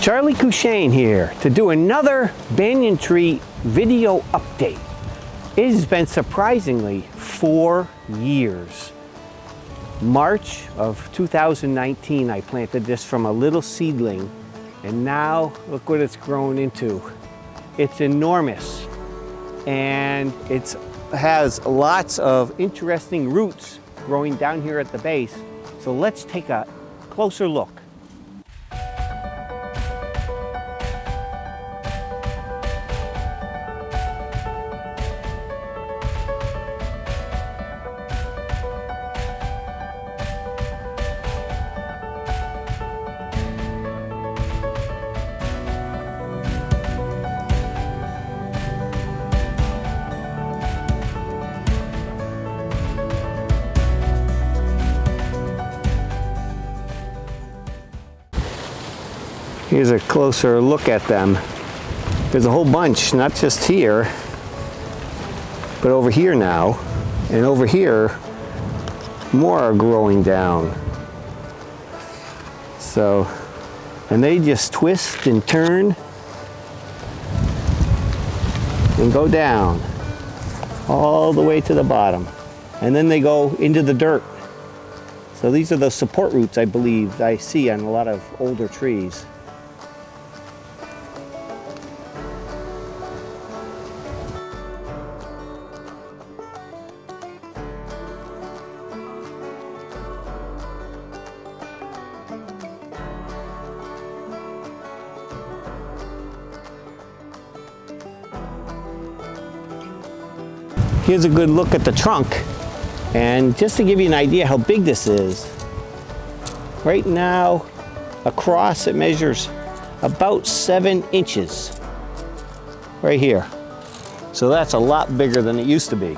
Charlie Cushane here to do another banyan tree video update. It has been surprisingly 4 years. March of 2019 I planted this from a little seedling, and now look what it's grown into. It's enormous, and it has lots of interesting roots growing down here at the base. So let's take a closer look. Here's a closer look at them. There's a whole bunch, not just here, but over here now. And over here, more are growing down. So, and they just twist and turn and go down all the way to the bottom. And then they go into the dirt. So these are the support roots, I believe, I see on a lot of older trees. Here's a good look at the trunk, and just to give you an idea how big this is, right now across it measures about 7 inches right here. So that's a lot bigger than it used to be.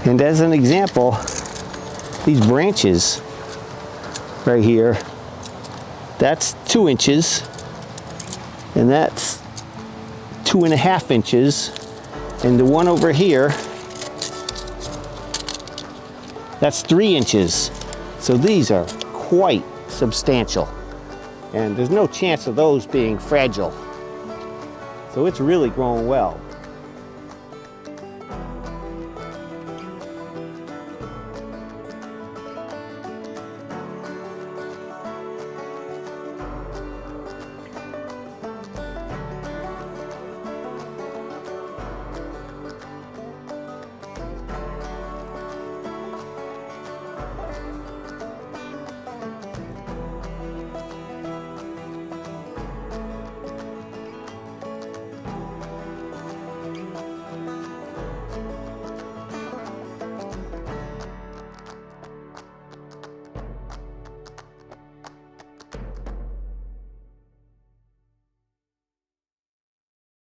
And as an example, these branches right here, that's 2 inches, and that's 2.5 inches, and the one over here, that's 3 inches. So these are quite substantial, and there's no chance of those being fragile. So it's really growing well.